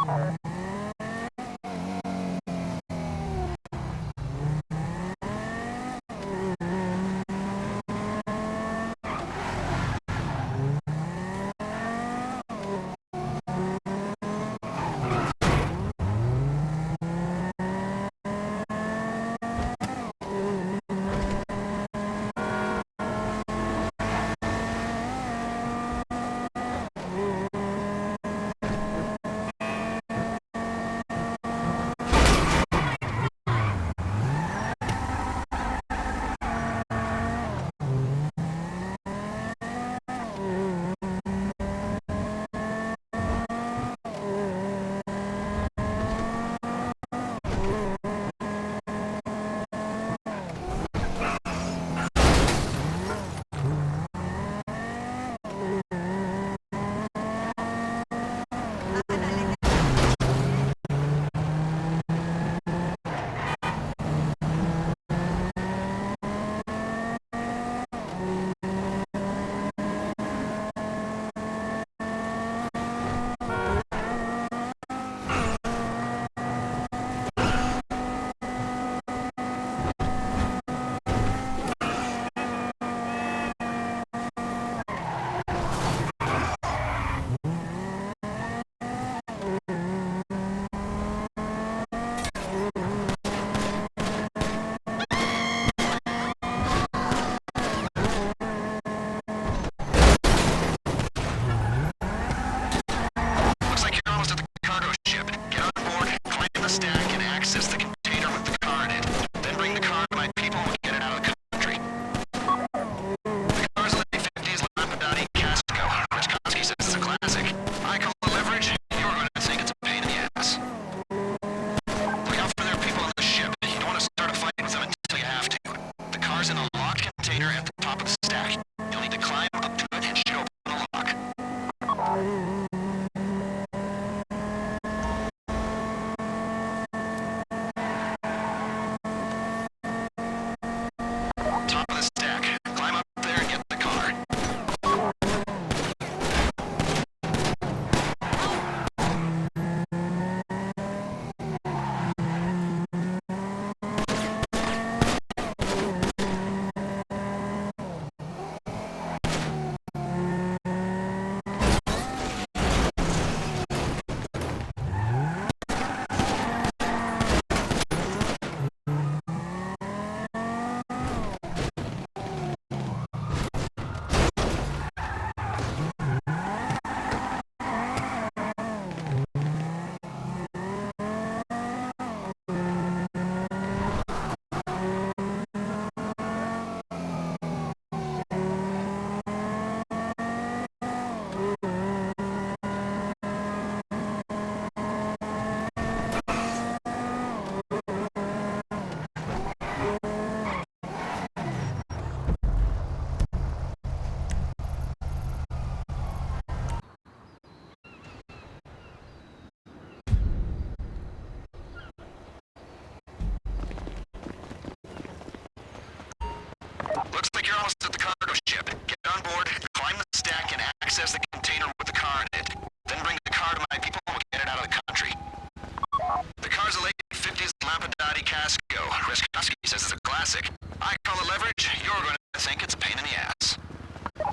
Looks like you're almost at the cargo ship. Get on board, climb the stack, and access the container with the car in it. Then bring the car to my people and we'll get it out of the country. The car's a late 50s Lampadati Casco. Rich says it's a classic. I call it leverage. You're going to think it's a pain in the ass. Look out for their people on the ship. You don't want to start a fight with them until you have to. The car's in a locked container at the top of the stack. You'll need to climb up to it and shoot open the lock. Top of the stack. Climb up there and get the car. Looks like you're almost at the cargo ship. Get on board, climb the stack, and access the container with the car in it. Then bring the car to my people and we'll get it out of the country. The car's a late 50s Lampadati Casco. Rich says it's a classic. I call it leverage. You're going to think it's a pain in the ass.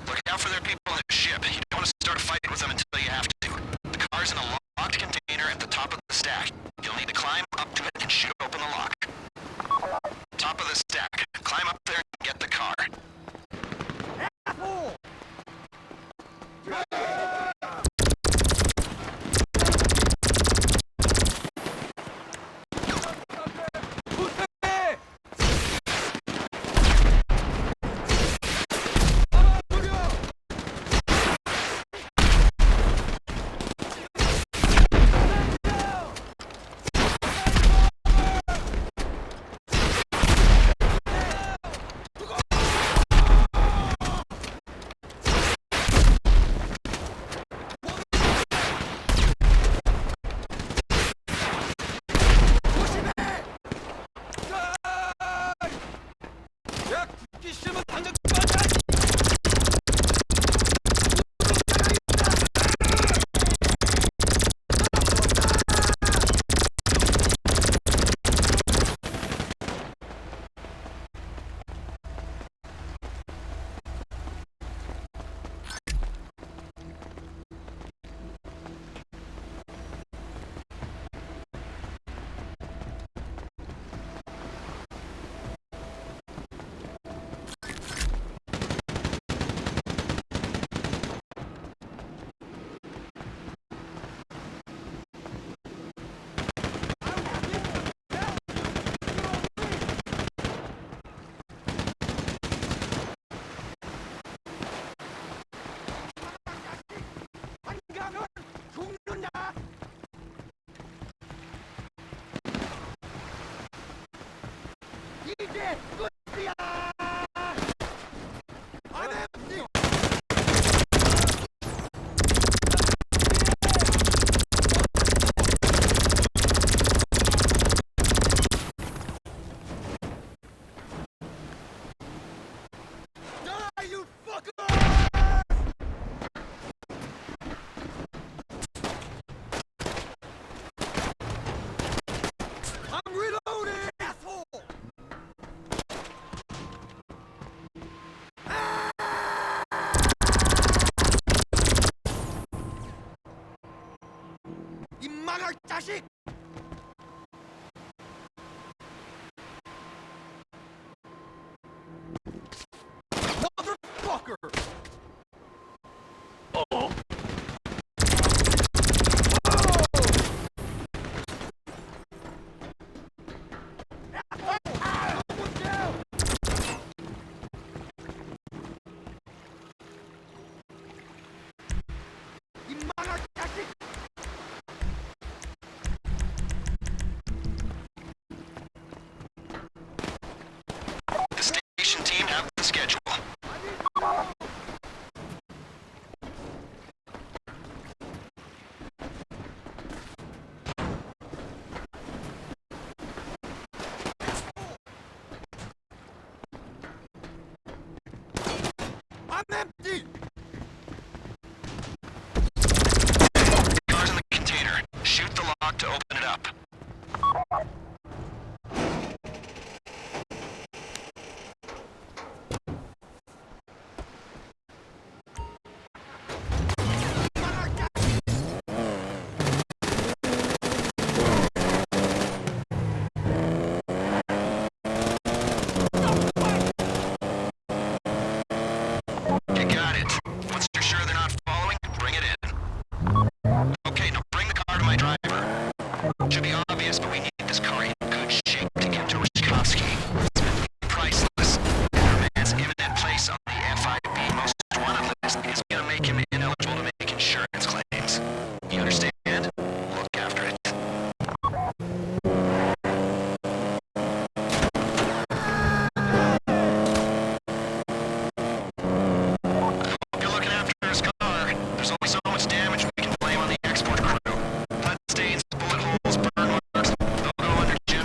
Look out for their people on the ship. You don't want to start a fight with them until you have to. The car's in a locked container at the top of the stack. You'll need to climb up to it and shoot open the lock. Top of the stack. Climb up there and get the car. 자식! Motherfucker! Oh! The station team have the schedule. I'm empty! The car's in the container. Shoot the lock to open it up. You got it. Once you're sure they're not following, bring it in. Okay, now bring the car to my driver. Should be obvious, but we need this car in good shape to get to Rishkovsky. It's been priceless. Our man's imminent place on the FIB most wanted list is gonna make him ineligible to make insurance claims. You understand? Look after it. Hope you're looking after his car. There's only so much damage we can blame on the export crew. Blood stains, bullet holes, burn marks. They'll go under jail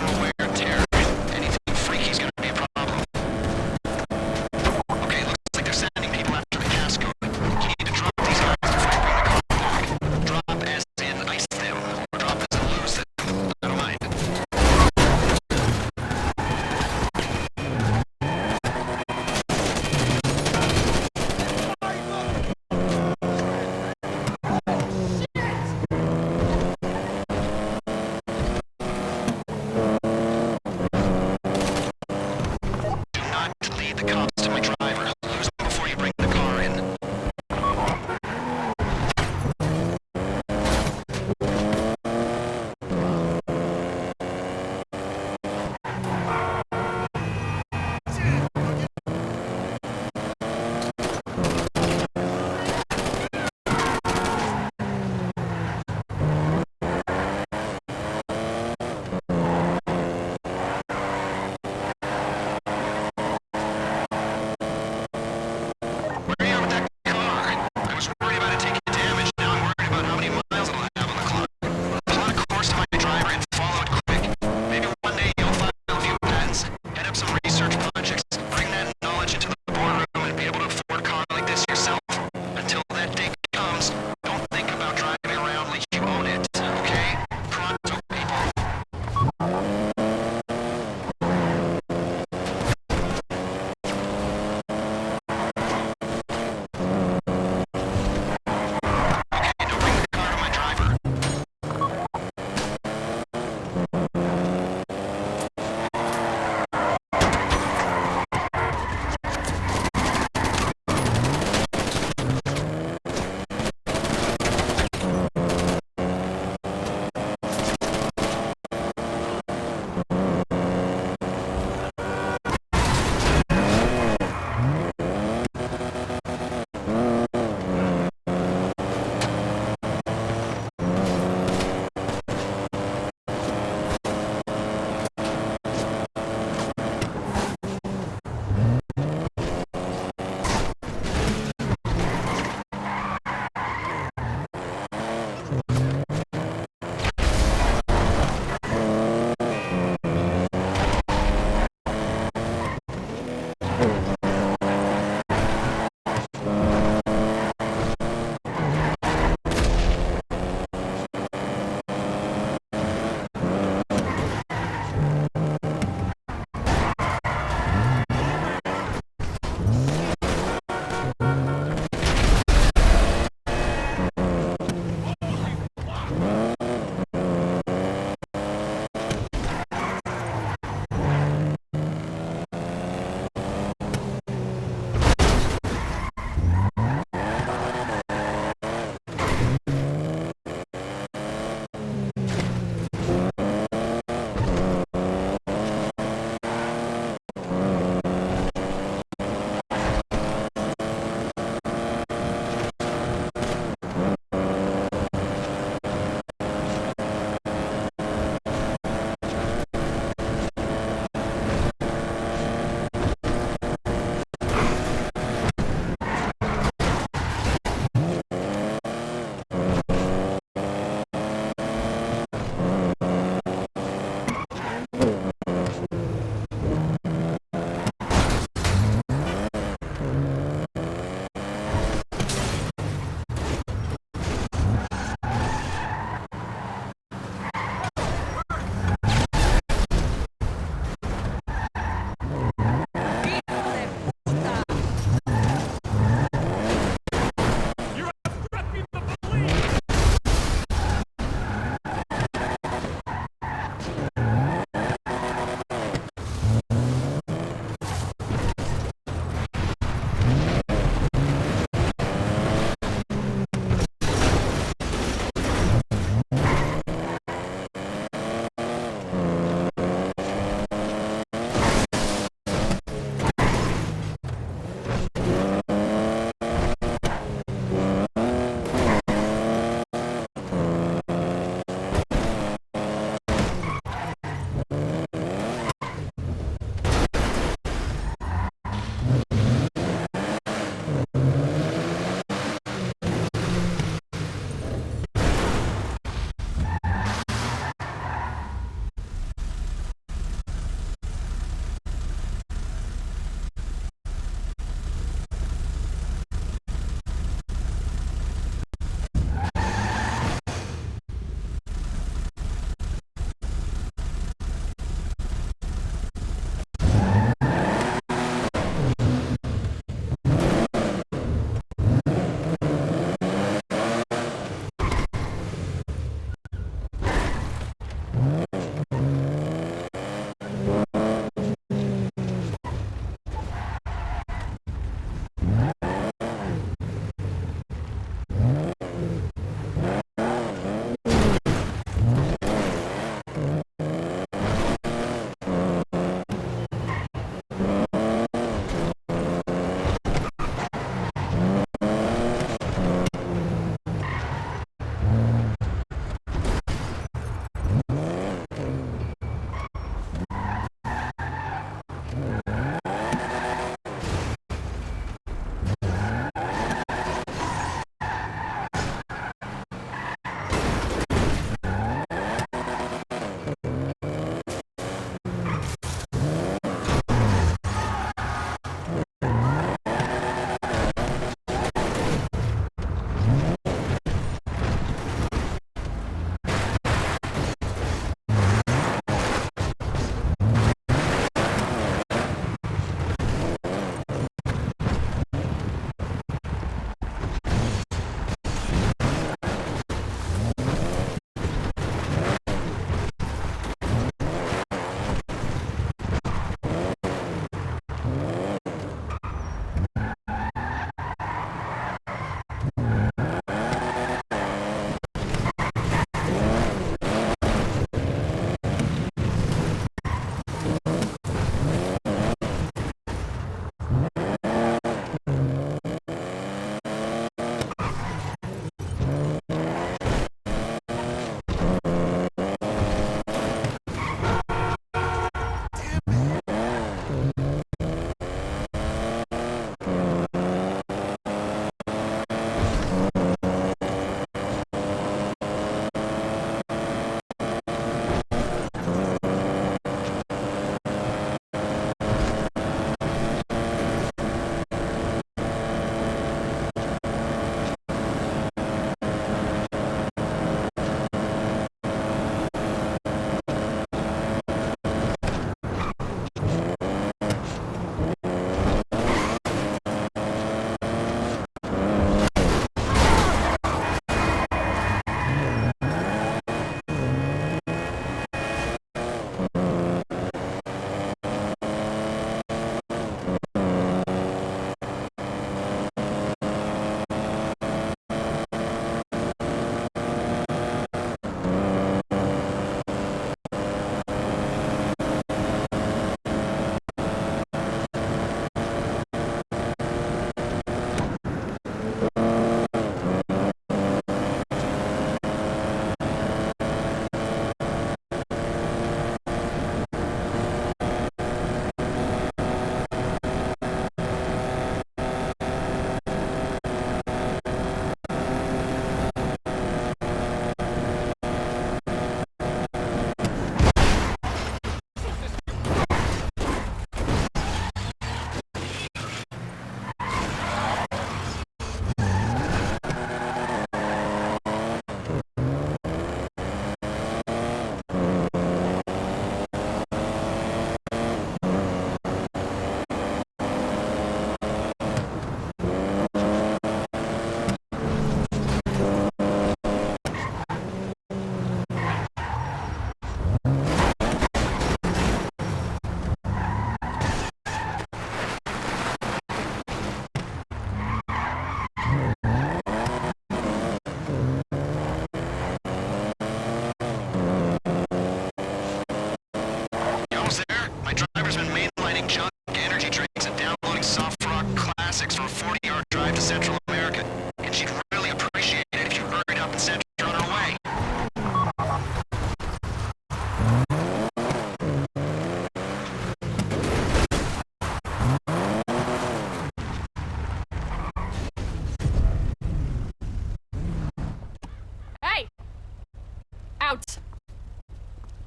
out.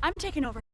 I'm taking over.